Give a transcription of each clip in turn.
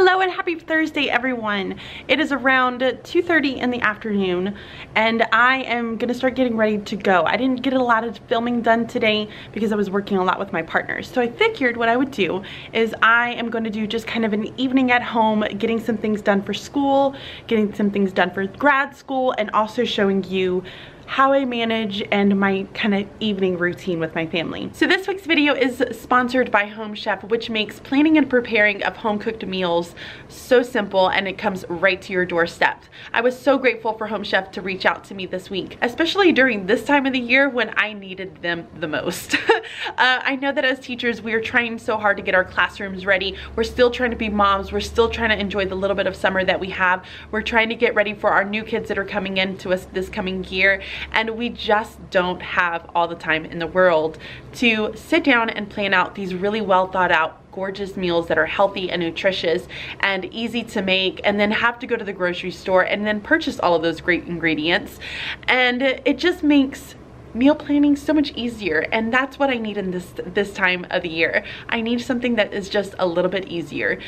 Hello and happy Thursday, everyone. It is around 2:30 in the afternoon and I am gonna start getting ready to go. I didn't get a lot of filming done today because I was working a lot with my partners. So I figured what I would do is I am going to do just kind of an evening at home, getting some things done for school, getting some things done for grad school, and also showing you how I manage and my kind of evening routine with my family. So this week's video is sponsored by Home Chef, which makes planning and preparing of home cooked meals so simple and it comes right to your doorstep. I was so grateful for Home Chef to reach out to me this week, especially during this time of the year when I needed them the most. I know that as teachers, we are trying so hard to get our classrooms ready. We're still trying to be moms. We're still trying to enjoy the little bit of summer that we have. We're trying to get ready for our new kids that are coming into us this coming year. And we just don't have all the time in the world to sit down and plan out these really well thought out, gorgeous meals that are healthy and nutritious and easy to make, and then have to go to the grocery store and then purchase all of those great ingredients. And it just makes meal planning so much easier, and that's what I need in this time of the year. I need something that is just a little bit easier.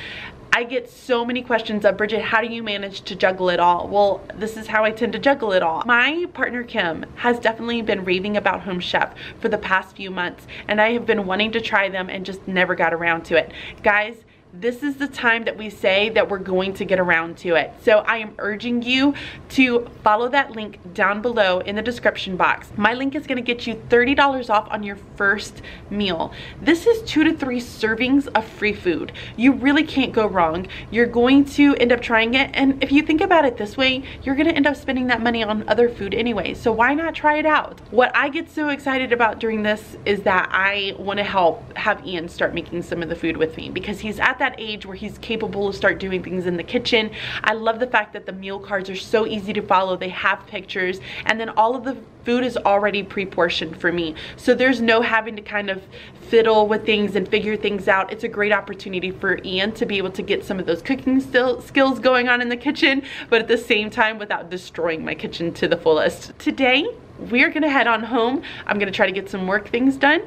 I get so many questions of, Bridget, how do you manage to juggle it all? Well, this is how I tend to juggle it all. My partner Kim has definitely been raving about Home Chef for the past few months, and I have been wanting to try them and just never got around to it. Guys, this is the time that we say that we're going to get around to it. So I am urging you to follow that link down below in the description box. My link is gonna get you $30 off on your first meal. This is 2 to 3 servings of free food. You really can't go wrong. You're going to end up trying it, and if you think about it this way, you're gonna end up spending that money on other food anyway, so why not try it out? What I get so excited about during this is that I wanna have Ian start making some of the food with me, because he's at that age where he's capable to start doing things in the kitchen. I love the fact that the meal cards are so easy to follow. They have pictures, and then all of the food is already pre-portioned for me. So there's no having to kind of fiddle with things and figure things out. It's a great opportunity for Ian to be able to get some of those cooking skills going on in the kitchen, but at the same time without destroying my kitchen to the fullest. Today, we're gonna head on home. I'm gonna try to get some work things done.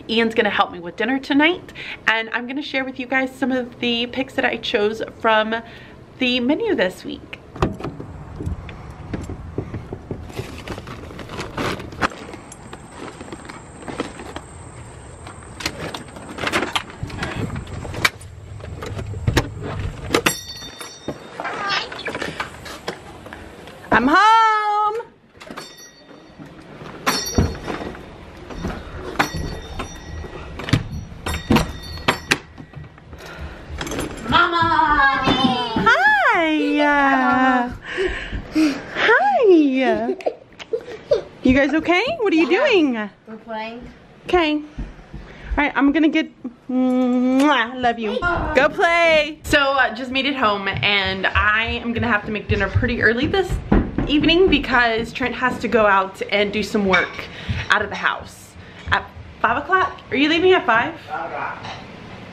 Ian's gonna help me with dinner tonight, and I'm gonna share with you guys some of the picks that I chose from the menu this week. I'm home! Hi! You guys okay? What are you doing? We're playing. Okay. Alright, I'm gonna get... Mwah, love you. Go play! So, just made it home, and I am gonna have to make dinner pretty early this evening because Trent has to go out and do some work out of the house. At 5 o'clock? Are you leaving at 5? 5 o'clock.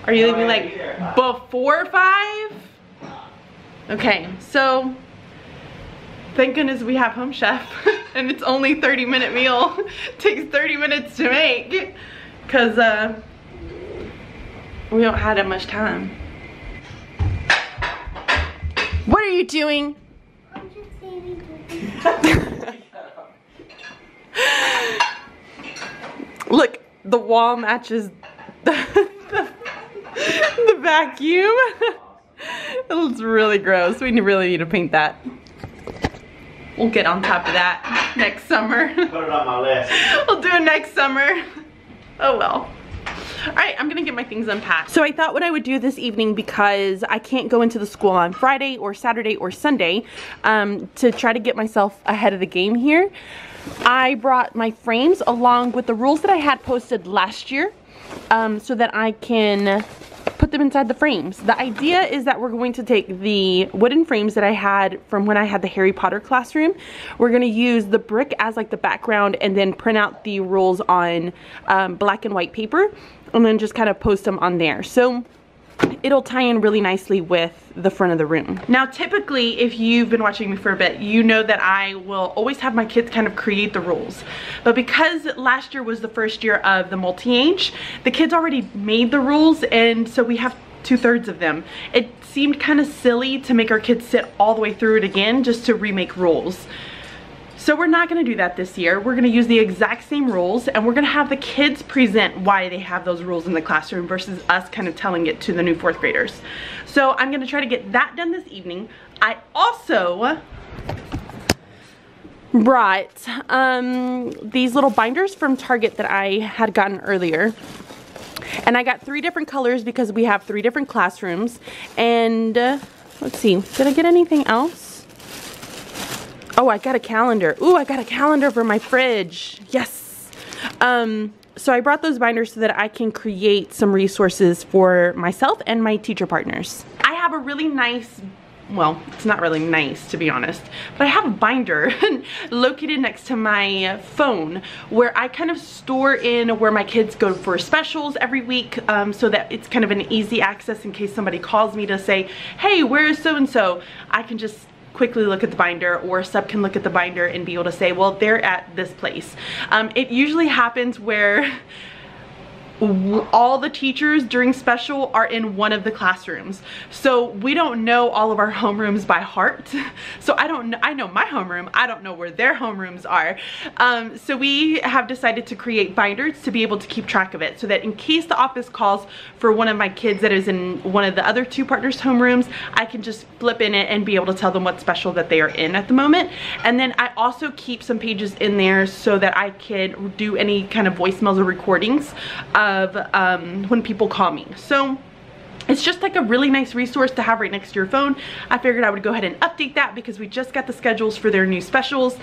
Are you leaving like before 5? Okay, so thank goodness we have Home Chef and it's only 30-minute meal. It takes 30 minutes to make because we don't have that much time. What are you doing? I'm just saving. Look, the wall matches the vacuum. It looks really gross. We really need to paint that. We'll get on top of that next summer. Put it on my list. We'll do it next summer. Oh well. Alright, I'm gonna get my things unpacked. So I thought what I would do this evening, because I can't go into the school on Friday or Saturday or Sunday, to try to get myself ahead of the game here. I brought my frames along with the rules that I had posted last year, so that I can put them inside the frames. The idea is that we're going to take the wooden frames that I had from when I had the Harry Potter classroom. We're going to use the brick as like the background and then print out the rules on black and white paper and then just kind of post them on there. So it'll tie in really nicely with the front of the room. Now typically, if you've been watching me for a bit, you know that I will always have my kids kind of create the rules. But because last year was the first year of the multi-age, the kids already made the rules, and so we have 2/3 of them. It seemed kind of silly to make our kids sit all the way through it again just to remake rules. So we're not gonna do that this year. We're gonna use the exact same rules, and we're gonna have the kids present why they have those rules in the classroom versus us kind of telling it to the new 4th graders. So I'm gonna try to get that done this evening. I also brought these little binders from Target that I had gotten earlier. And I got 3 different colors because we have 3 different classrooms. And let's see, did I get anything else? Oh, I got a calendar. Ooh, I got a calendar for my fridge. Yes. So I brought those binders so that I can create some resources for myself and my teacher partners. I have a really nice, well, it's not really nice to be honest, but I have a binder located next to my phone where I kind of store in where my kids go for specials every week, so that it's kind of an easy access in case somebody calls me to say, hey, where is so-and-so? I can just quickly look at the binder, or Sub can look at the binder and be able to say, well, they're at this place. It usually happens where all the teachers during special are in one of the classrooms, so we don't know all of our homerooms by heart. So I know my homeroom, I don't know where their homerooms are. So we have decided to create binders to be able to keep track of it, so that in case the office calls for one of my kids that is in one of the other 2 partners' homerooms, I can just flip in it and be able to tell them what special that they are in at the moment. And then I also keep some pages in there so that I could do any kind of voicemails or recordings of when people call me. So it's just like a really nice resource to have right next to your phone. I figured I would go ahead and update that because we just got the schedules for their new specials,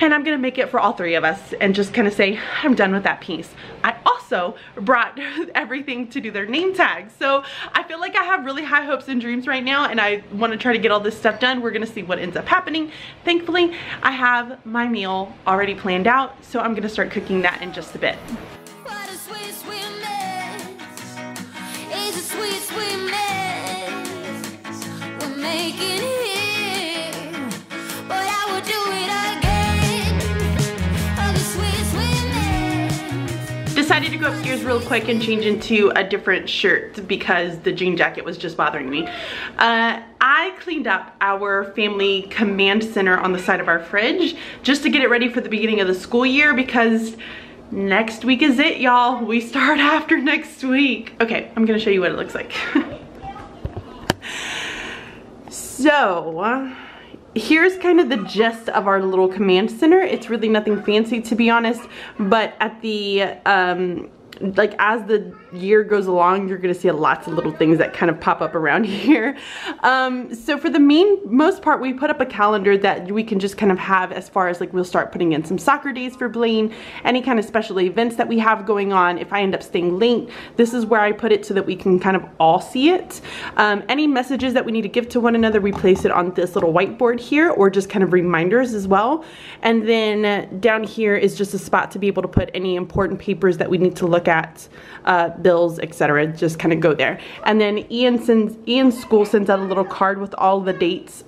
and I'm gonna make it for all 3 of us and just kind of say I'm done with that piece. I also brought everything to do their name tags, so I feel like I have really high hopes and dreams right now, and I want to try to get all this stuff done. We're gonna see what ends up happening. Thankfully, I have my meal already planned out, so I'm gonna start cooking that in just a bit. Decided to go upstairs real quick and change into a different shirt because the jean jacket was just bothering me. I cleaned up our family command center on the side of our fridge just to get it ready for the beginning of the school year, because next week is it, y'all. We start after next week. Okay, I'm gonna show you what it looks like. So here's kind of the gist of our little command center. It's really nothing fancy, to be honest, but at the like as the year goes along, you're gonna see lots of little things that kind of pop up around here. So for the most part, we put up a calendar that we can just kind of have, as far as like we'll start putting in some soccer days for Blaine, any kind of special events that we have going on. If I end up staying late, this is where I put it so that we can kind of all see it. Any messages that we need to give to one another, we place it on this little whiteboard here, or just kind of reminders as well. And then down here is just a spot to be able to put any important papers that we need to look at, bills, etc. Just kind of go there. And then Ian's school sends out a little card with all the dates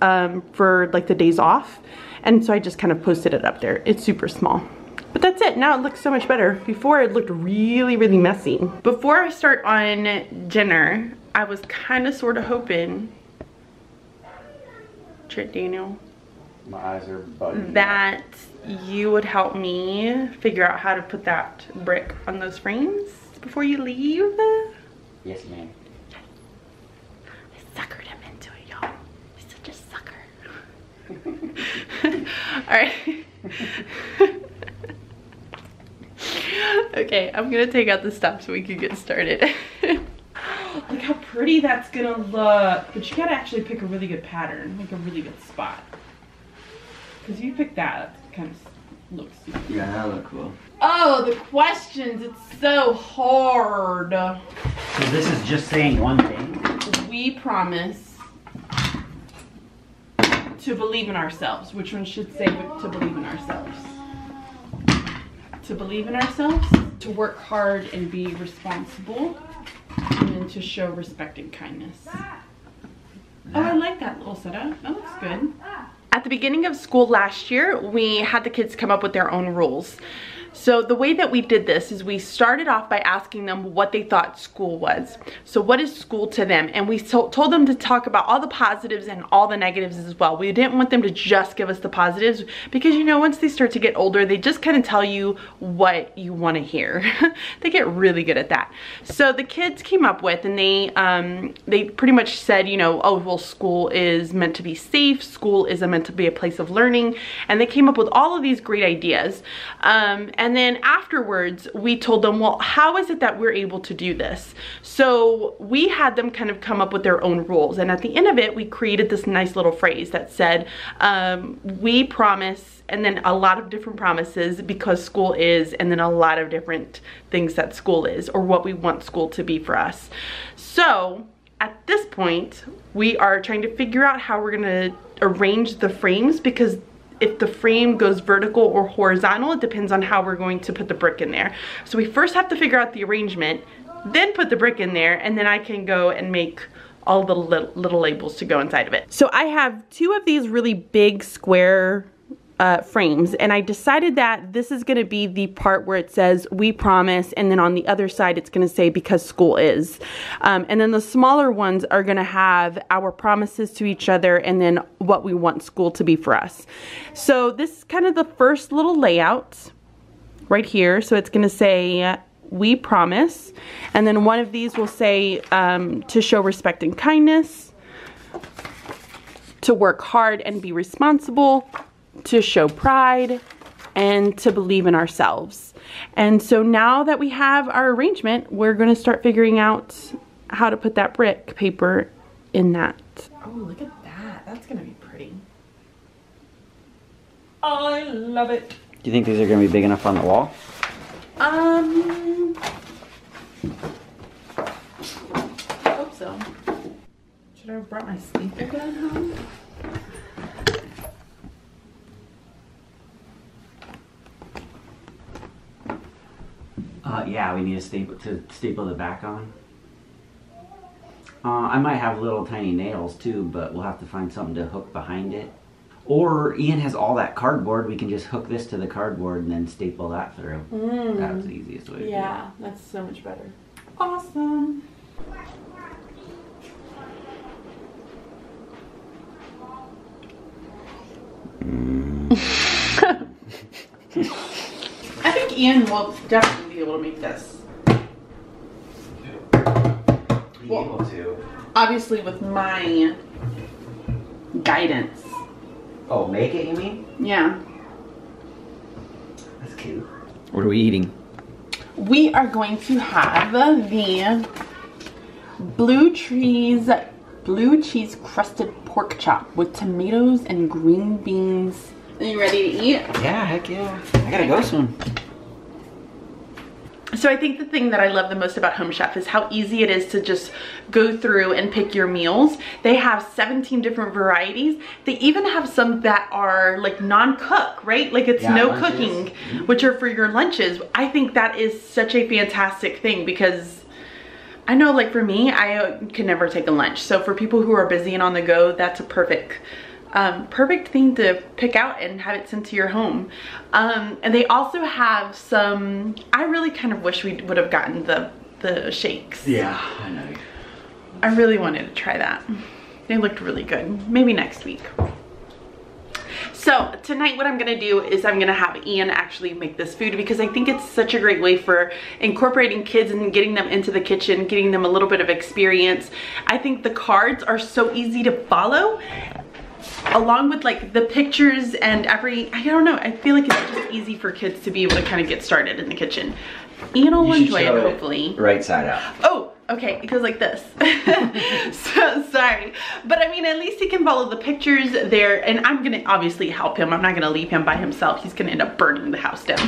for like the days off, and so I just kind of posted it up there. It's super small, but that's it. Now it looks so much better. Before it looked really messy. Before I start on dinner, I was kind of sort of hoping, Trent Daniel, my eyes are bugging, that you would help me figure out how to put that brick on those frames before you leave. Yes, ma'am. I suckered him into it, y'all. He's such a sucker. Alright. Okay, I'm gonna take out the stuff so we can get started. Look how pretty that's gonna look. But you gotta actually pick a really good pattern, like a really good spot. Because you pick that, it kind of looks super. Yeah, that look cool. Oh, the questions, it's so hard. So this is just saying one thing? We promise to believe in ourselves. Which one should say to believe in ourselves? To believe in ourselves, to work hard and be responsible, and then to show respect and kindness. Oh, I like that little setup. That looks good. At the beginning of school last year, we had the kids come up with their own rules. So the way that we did this is we started off by asking them what they thought school was. So what is school to them? And we told them to talk about all the positives and all the negatives as well. We didn't want them to just give us the positives because, you know, once they start to get older, they just kind of tell you what you want to hear. They get really good at that. So the kids came up with, and they pretty much said, you know, oh, well, school is meant to be safe. School is meant to be a place of learning. And they came up with all of these great ideas. And then afterwards, we told them, well, how is it that we're able to do this? So we had them kind of come up with their own rules. And at the end of it, we created this nice little phrase that said, we promise, and then a lot of different promises, because school is, and then a lot of different things that school is, or what we want school to be for us. So at this point, we are trying to figure out how we're gonna arrange the frames, because if the frame goes vertical or horizontal, it depends on how we're going to put the brick in there. So we first have to figure out the arrangement, then put the brick in there, and then I can go and make all the little labels to go inside of it. So I have two of these really big square frames, and I decided that this is going to be the part where it says we promise, and then on the other side it's going to say because school is, and then the smaller ones are going to have our promises to each other and then what we want school to be for us. So this is kind of the first little layout right here. So it's going to say we promise, and then one of these will say to show respect and kindness, to work hard and be responsible, to show pride, and to believe in ourselves. And so now that we have our arrangement, we're going to start figuring out how to put that brick paper in that. Oh, look at that. That's going to be pretty. I love it. Do you think these are going to be big enough on the wall? I hope so. Should I have brought my staple gun home? Yeah, we need a staple to staple the back on. I might have little tiny nails too, but we'll have to find something to hook behind it. Or Ian has all that cardboard. We can just hook this to the cardboard and then staple that through. That was the easiest way to do it. Yeah, that's so much better. Awesome. I think Ian will definitely be able to make this. Be able to. Obviously with my guidance. Oh, make it, you mean? Yeah. That's cute. What are we eating? We are going to have the blue cheese crusted pork chop with tomatoes and green beans. Are you ready to eat? Yeah, heck yeah. I gotta go soon. So I think the thing that I love the most about Home Chef is how easy it is to just go through and pick your meals. They have 17 different varieties. They even have some that are like non-cook, right? Like it's no lunches. Cooking, which are for your lunches. I think that is such a fantastic thing because I know, like for me, I can never take a lunch. So for people who are busy and on the go, that's a perfect thing to pick out and have it sent to your home. And they also have some, I really kind of wish we would have gotten the shakes. Yeah, I know. I really wanted to try that. They looked really good. Maybe next week. So tonight what I'm gonna do is I'm gonna have Ian actually make this food because I think it's such a great way for incorporating kids and getting them into the kitchen, getting them a little bit of experience. I think the cards are so easy to follow, along with like the pictures and I don't know, I feel like it's just easy for kids to be able to kind of get started in the kitchen. Ian will enjoy it, hopefully. Right side out. Oh, okay, it goes like this. So sorry. But I mean, at least he can follow the pictures there, and I'm gonna obviously help him. I'm not gonna leave him by himself. He's gonna end up burning the house down.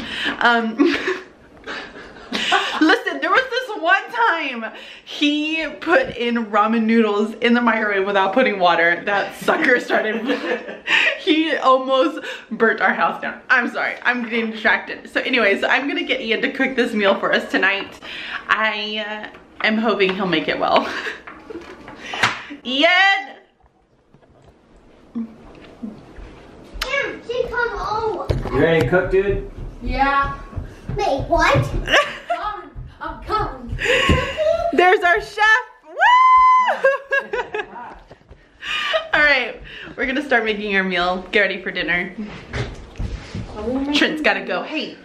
Listen, there was this one time he put in ramen noodles in the microwave without putting water. That sucker started, he almost burnt our house down. I'm sorry, I'm getting distracted. So anyways, I'm gonna get Ian to cook this meal for us tonight. I'm hoping he'll make it well. Ian! She come home. You ready to cook, dude? Yeah. Wait, what? I'm coming. There's our chef. Woo! All right, we're gonna start making our meal. Get ready for dinner. Trent's gotta go. Hey,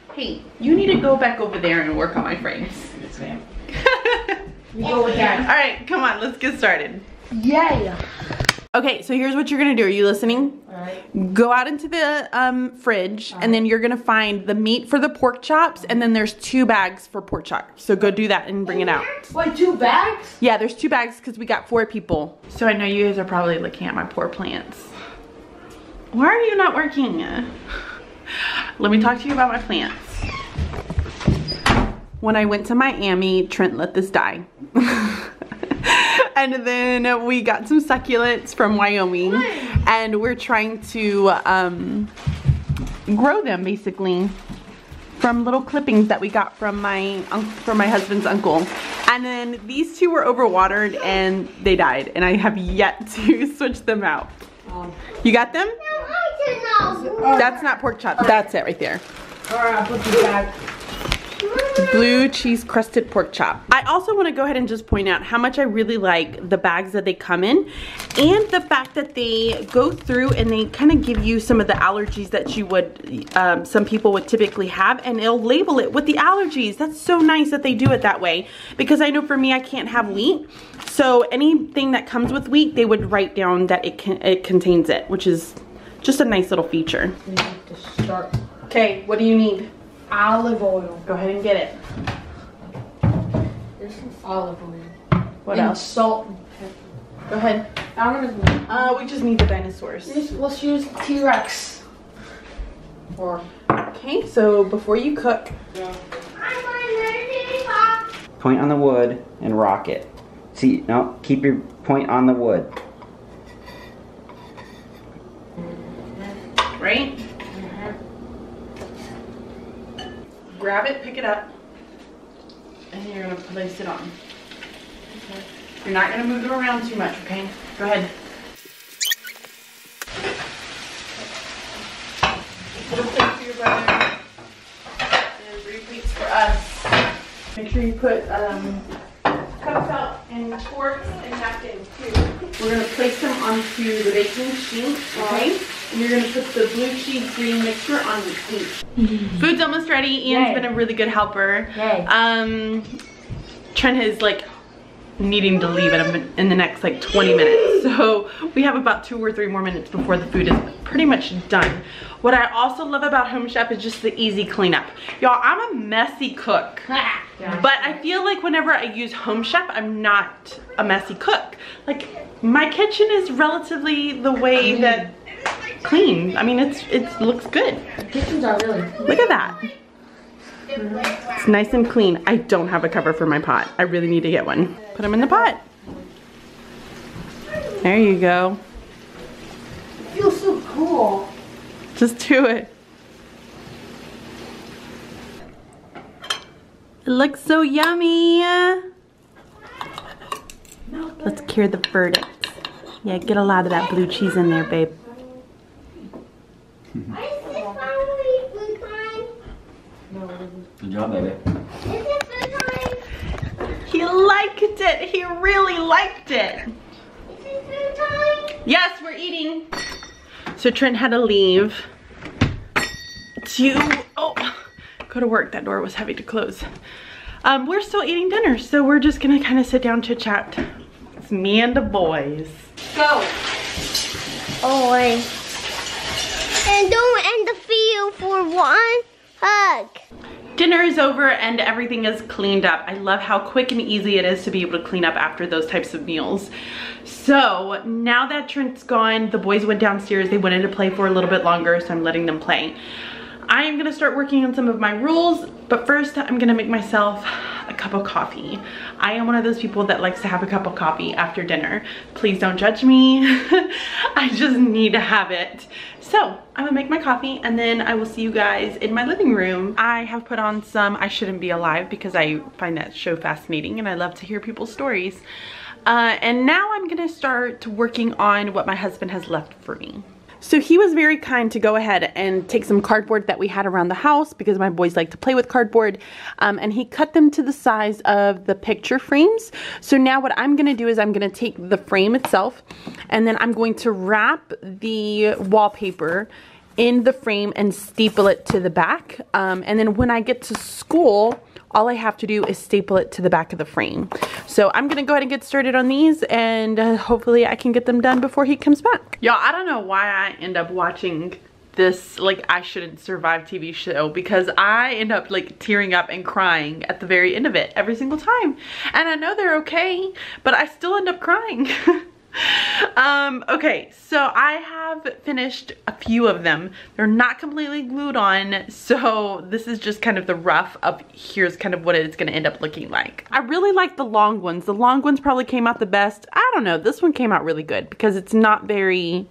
you need to go back over there and work on my frames. Yes, ma'am. You go with that. All right, come on, let's get started. Yeah. Okay, so here's what you're gonna do. Are you listening? All right. Go out into the fridge, and then you're gonna find the meat for the pork chops, and then there's 2 bags for pork chops. So go do that and bring it out. Wait, 2 bags? Yeah, there's 2 bags because we got 4 people. So I know you guys are probably looking at my poor plants. Why are you not working? Let me talk to you about my plants. When I went to Miami, Trent let this die. And then we got some succulents from Wyoming, and we're trying to grow them basically from little clippings that we got from my husband's uncle. And then these 2 were overwatered and they died, and I have yet to switch them out. You got them? That's not pork chops. That's it right there. All right, I'll put you back. Blue cheese crusted pork chop. I also want to go ahead and just point out how much I really like the bags that they come in, and the fact that they go through and they kind of give you some of the allergies that you would, some people would typically have, and it'll label it with the allergies. That's so nice that they do it that way, because I know for me I can't have wheat, so anything that comes with wheat they would write down that it contains it, which is just a nice little feature. We have to start. Okay, what do you need? Olive oil. Go ahead and get it. There's some olive oil. What and else? Salt and pepper. Go ahead. I'm gonna. We just need the dinosaurs. Let's use T-Rex. Or. Okay, so before you cook, Point on the wood and rock it. See, no, keep your point on the wood. right? Grab it, pick it up, and you're gonna place it on. Okay. You're not gonna move it around too much, okay? Go ahead. Put a plate for your brother, and 3 plates for us. Make sure you put cups out and forks and napkins too. We're gonna place them onto the baking sheet, okay? And you're gonna put the blue cheese green mixture on each. Food's almost ready. Ian's Yay. been a really good helper. Yay. Trent is like needing to leave in the next like 20 minutes. So we have about 2 or 3 more minutes before the food is pretty much done. What I also love about Home Chef is just the easy cleanup. Y'all, I'm a messy cook. But I feel like whenever I use Home Chef, I'm not a messy cook. Like, my kitchen is relatively the way that clean. I mean, it looks good. The kitchens are really clean. Look at that. It's nice and clean. I don't have a cover for my pot. I really need to get one. Put them in the pot. There you go. It feels so cool. Just do it. It looks so yummy. Let's cure the verdict. Yeah, get a lot of that blue cheese in there, babe. Good job, baby. He liked it. He really liked it. Yes, we're eating. So Trent had to leave to go to work. That door was heavy to close. We're still eating dinner, so we're just gonna kind of sit down, chit chat. It's me and the boys. Go. Oh, wait. And don't end the video for one hug. Dinner is over and everything is cleaned up. I love how quick and easy it is to be able to clean up after those types of meals. So now that Trent's gone, the boys went downstairs. They wanted to play for a little bit longer, so I'm letting them play. I am gonna start working on some of my rules, but first I'm gonna make myself a cup of coffee. I am one of those people that likes to have a cup of coffee after dinner. Please don't judge me. I just need to have it. So I'm gonna make my coffee and then I will see you guys in my living room. I have put on some I Shouldn't Be Alive because I find that show fascinating and I love to hear people's stories. And now I'm gonna start working on what my husband has left for me. So he was very kind to go ahead and take some cardboard that we had around the house because my boys like to play with cardboard, and he cut them to the size of the picture frames. So now what I'm going to do is I'm going to take the frame itself, and then I'm going to wrap the wallpaper in the frame and staple it to the back, and then when I get to school, all I have to do is staple it to the back of the frame. So I'm gonna go ahead and get started on these, and hopefully I can get them done before he comes back. Y'all, I don't know why I end up watching this like I Shouldn't Survive TV show, because I end up like tearing up and crying at the very end of it every single time. And I know they're okay, but I still end up crying. Okay, so I have finished a few of them. They're not completely glued on, so this is just kind of the rough of here's kind of what it's going to end up looking like. I really like the long ones. The long ones probably came out the best. I don't know, this one came out really good because it's not very,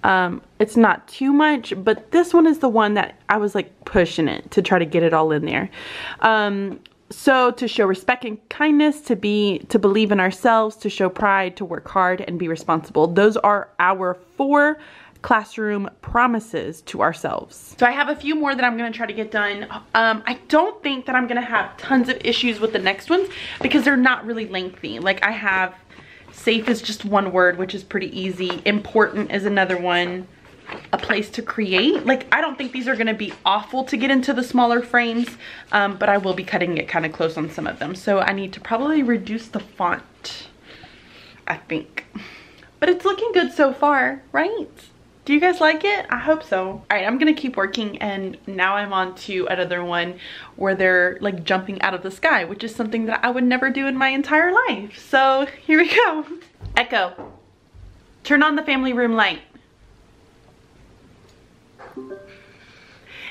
it's not too much, but this one is the one that I was like pushing it to try to get it all in there. So to show respect and kindness, to believe in ourselves, to show pride, to work hard and be responsible. Those are our 4 classroom promises to ourselves. So I have a few more that I'm going to try to get done. I don't think that I'm going to have tons of issues with the next ones because they're not really lengthy. Like I have safe is just one word, which is pretty easy. Important is another one. A place to create. Like I don't think these are going to be awful to get into the smaller frames, but I will be cutting it kind of close on some of them, so I need to probably reduce the font, I think. But it's looking good so far, right? Do you guys like it? I hope so. All right, I'm gonna keep working, and now I'm on to another one where they're like jumping out of the sky, which is something that I would never do in my entire life. So here we go. Echo, turn on the family room light.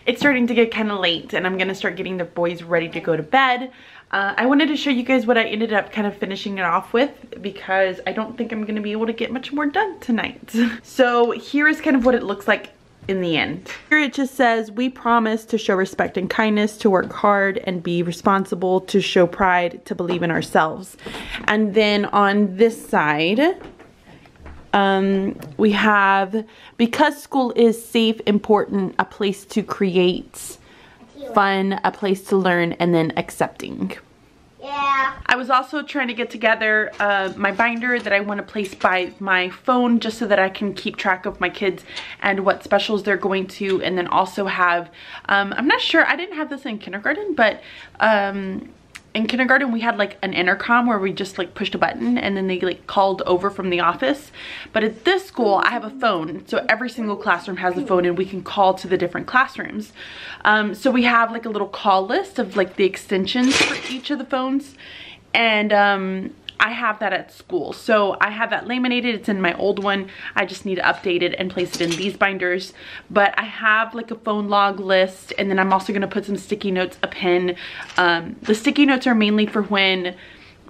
It's starting to get kind of late, and I'm gonna start getting the boys ready to go to bed. I wanted to show you guys what I ended up kind of finishing it off with, because I don't think I'm gonna be able to get much more done tonight. So here is kind of what it looks like in the end. Here it just says, we promise to show respect and kindness, to work hard and be responsible, to show pride, to believe in ourselves. And then on this side, we have, because school is safe, important, a place to create, fun, a place to learn, and then accepting. Yeah. I was also trying to get together my binder that I want to place by my phone, just so that I can keep track of my kids and what specials they're going to, and then also have, I'm not sure, I didn't have this in kindergarten, but in kindergarten we had like an intercom where we just like pushed a button and then they like called over from the office. But at this school I have a phone, so every single classroom has a phone and we can call to the different classrooms. So we have like a little call list of like the extensions for each of the phones, and I have that at school. So I have that laminated. It's in my old one. I just need to update it and place it in these binders. But I have like a phone log list, and then I'm also going to put some sticky notes, a pen. The sticky notes are mainly for when,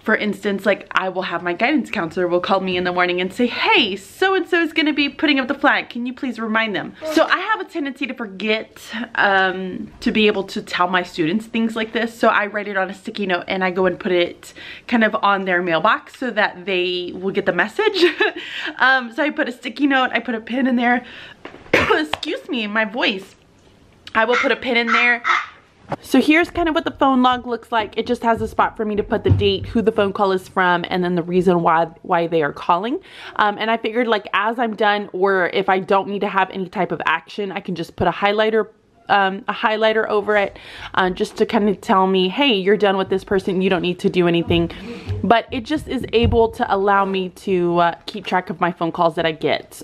for instance, like I will have my guidance counselor will call me in the morning and say, hey, so-and-so is going to be putting up the flag. Can you please remind them? So I have a tendency to forget to be able to tell my students things like this. So I write it on a sticky note and I go and put it kind of on their mailbox so that they will get the message. So I put a sticky note, I put a pin in there. Excuse me, my voice. I will put a pin in there. So here's kind of what the phone log looks like. It just has a spot for me to put the date, who the phone call is from, and then the reason why they are calling. And I figured like as I'm done, or if I don't need to have any type of action, I can just put a highlighter over it, just to kind of tell me, hey, you're done with this person, you don't need to do anything. But it just is able to allow me to keep track of my phone calls that I get.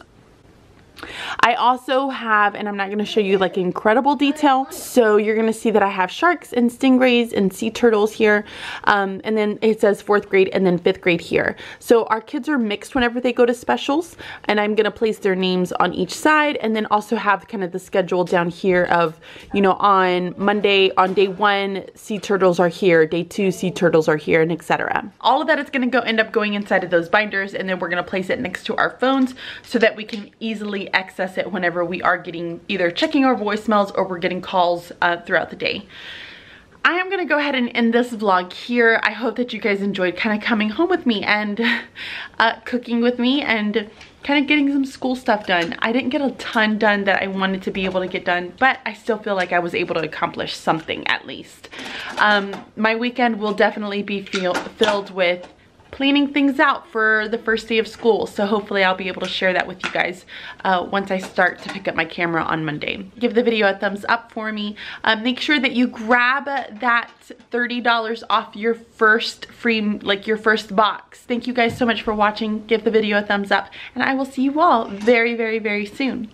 I also have, and I'm not going to show you like incredible detail, so you're going to see that I have sharks and stingrays and sea turtles here, and then it says 4th grade and then 5th grade here. So our kids are mixed whenever they go to specials, and I'm going to place their names on each side, and then also have kind of the schedule down here of, you know, on Monday, on day 1, sea turtles are here, day 2, sea turtles are here, and etc. All of that is going to end up going inside of those binders, and then we're going to place it next to our phones so that we can easily access it whenever we are getting, either checking our voicemails or we're getting calls throughout the day. I am gonna go ahead and end this vlog here. I hope that you guys enjoyed kind of coming home with me and cooking with me and kind of getting some school stuff done. I didn't get a ton done that I wanted to be able to get done, but I still feel like I was able to accomplish something at least. My weekend will definitely be filled with planning things out for the first day of school. So hopefully I'll be able to share that with you guys once I start to pick up my camera on Monday. Give the video a thumbs up for me. Make sure that you grab that $30 off your first your first box. Thank you guys so much for watching. Give the video a thumbs up, and I will see you all very, very, very soon.